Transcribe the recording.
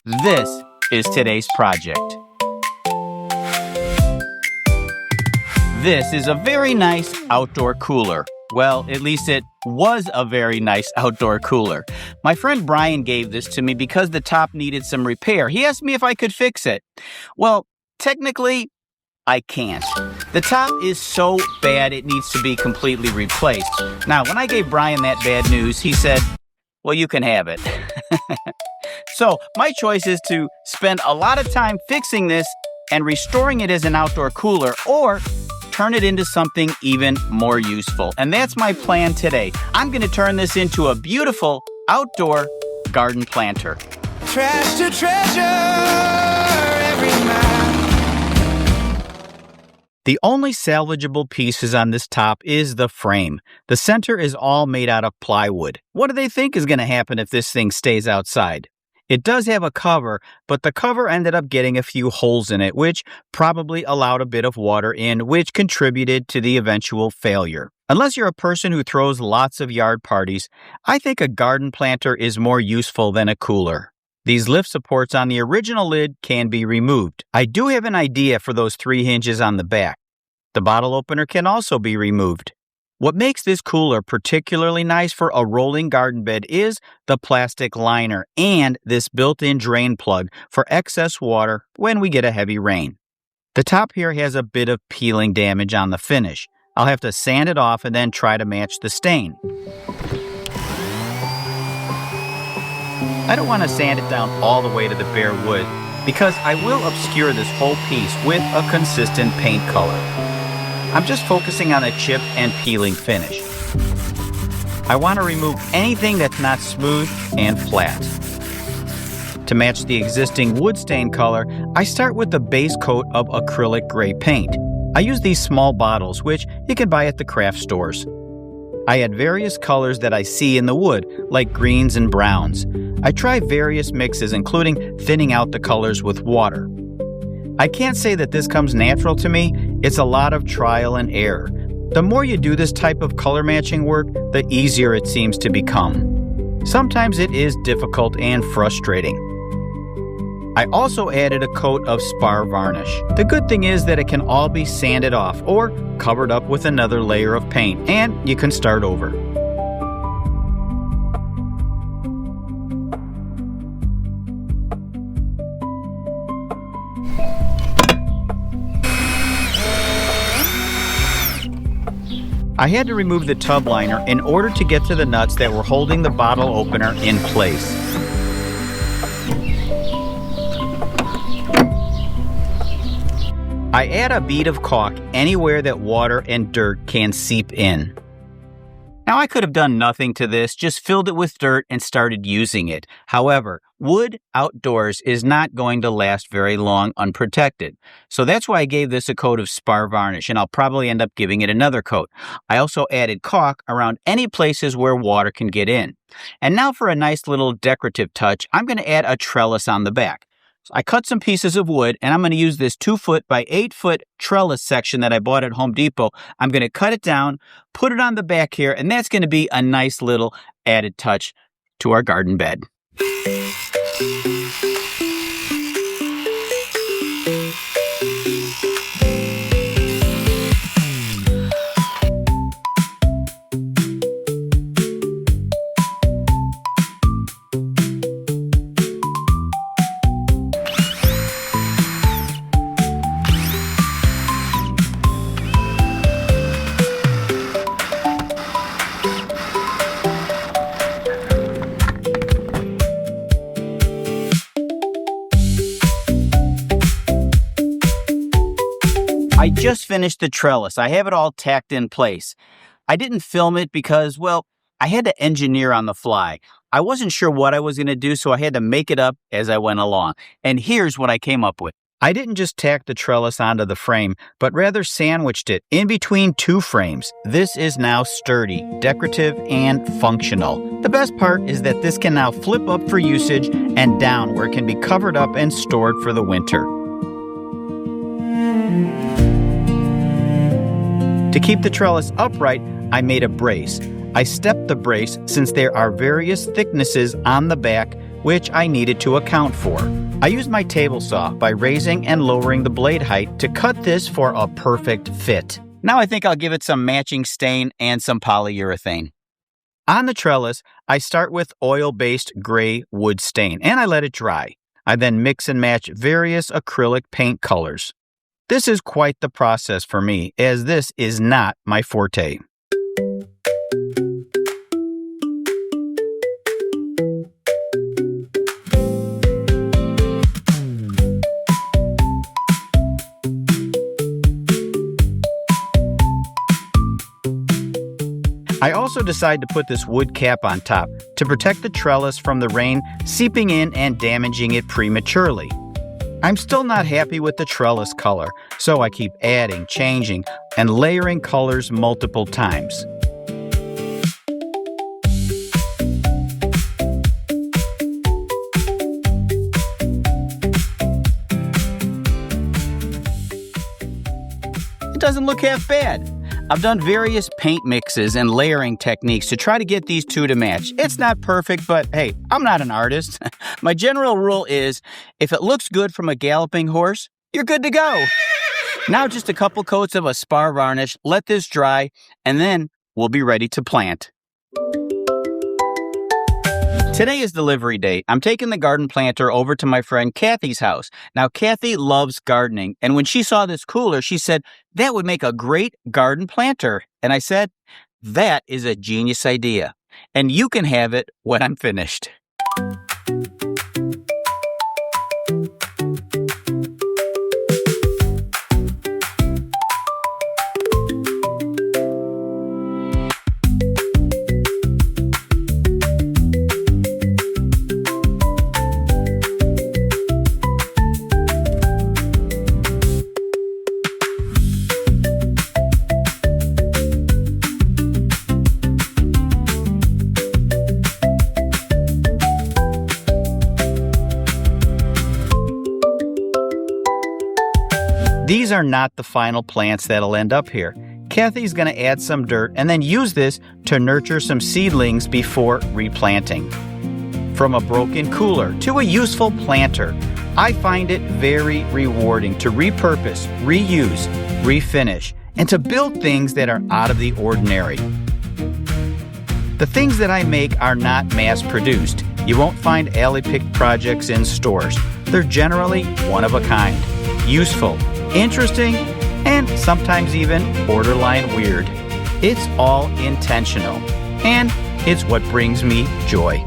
This is today's project. This is a very nice outdoor cooler. Well, at least it was a very nice outdoor cooler. My friend Brian gave this to me because the top needed some repair. He asked me if I could fix it. Well, technically, I can't. The top is so bad it needs to be completely replaced. Now, when I gave Brian that bad news, he said, well, you can have it. So, my choice is to spend a lot of time fixing this and restoring it as an outdoor cooler, or turn it into something even more useful. And that's my plan today. I'm going to turn this into a beautiful outdoor garden planter. Trash to treasure every man. The only salvageable pieces on this top is the frame. The center is all made out of plywood. What do they think is going to happen if this thing stays outside? It does have a cover, but the cover ended up getting a few holes in it, which probably allowed a bit of water in, which contributed to the eventual failure. Unless you're a person who throws lots of yard parties, I think a garden planter is more useful than a cooler. These lift supports on the original lid can be removed. I do have an idea for those 3 hinges on the back. The bottle opener can also be removed. What makes this cooler particularly nice for a rolling garden bed is the plastic liner and this built-in drain plug for excess water when we get a heavy rain. The top here has a bit of peeling damage on the finish. I'll have to sand it off and then try to match the stain. I don't want to sand it down all the way to the bare wood because I will obscure this whole piece with a consistent paint color. I'm just focusing on the chip and peeling finish. I want to remove anything that's not smooth and flat. To match the existing wood stain color, I start with the base coat of acrylic gray paint. I use these small bottles, which you can buy at the craft stores. I add various colors that I see in the wood, like greens and browns. I try various mixes, including thinning out the colors with water. I can't say that this comes natural to me. It's a lot of trial and error. The more you do this type of color matching work, the easier it seems to become. Sometimes it is difficult and frustrating. I also added a coat of spar varnish. The good thing is that it can all be sanded off or covered up with another layer of paint, and you can start over. I had to remove the tub liner in order to get to the nuts that were holding the bottle opener in place. I add a bead of caulk anywhere that water and dirt can seep in. Now, I could have done nothing to this, just filled it with dirt and started using it. However, wood outdoors is not going to last very long unprotected. So that's why I gave this a coat of spar varnish, and I'll probably end up giving it another coat. I also added caulk around any places where water can get in. And now for a nice little decorative touch, I'm going to add a trellis on the back. So I cut some pieces of wood, and I'm going to use this 2-foot by 8-foot trellis section that I bought at Home Depot. I'm going to cut it down, put it on the back here, and that's going to be a nice little added touch to our garden bed. I just finished the trellis. I have it all tacked in place. I didn't film it because, well, I had to engineer on the fly. I wasn't sure what I was going to do, so I had to make it up as I went along. And here's what I came up with. I didn't just tack the trellis onto the frame, but rather sandwiched it in between 2 frames. This is now sturdy, decorative, and functional. The best part is that this can now flip up for usage and down where it can be covered up and stored for the winter. To keep the trellis upright, I made a brace. I stepped the brace since there are various thicknesses on the back which I needed to account for. I used my table saw by raising and lowering the blade height to cut this for a perfect fit. Now I think I'll give it some matching stain and some polyurethane. On the trellis, I start with oil-based gray wood stain, and I let it dry. I then mix and match various acrylic paint colors. This is quite the process for me, as this is not my forte. I also decide to put this wood cap on top to protect the trellis from the rain seeping in and damaging it prematurely. I'm still not happy with the trellis color, so I keep adding, changing, and layering colors multiple times. It doesn't look half bad. I've done various paint mixes and layering techniques to try to get these two to match. It's not perfect, but hey, I'm not an artist. My general rule is, if it looks good from a galloping horse, you're good to go. Now just a couple coats of a spar varnish, let this dry, and then we'll be ready to plant. Today is delivery day. I'm taking the garden planter over to my friend Kathy's house. Now, Kathy loves gardening, and when she saw this cooler, she said, "That would make a great garden planter." And I said, "That is a genius idea, and you can have it when I'm finished." These are not the final plants that'll end up here. Kathy's going to add some dirt and then use this to nurture some seedlings before replanting. From a broken cooler to a useful planter, I find it very rewarding to repurpose, reuse, refinish, and to build things that are out of the ordinary. The things that I make are not mass-produced. You won't find alley-picked projects in stores. They're generally one of a kind, useful, interesting, and sometimes even borderline weird. It's all intentional, and it's what brings me joy.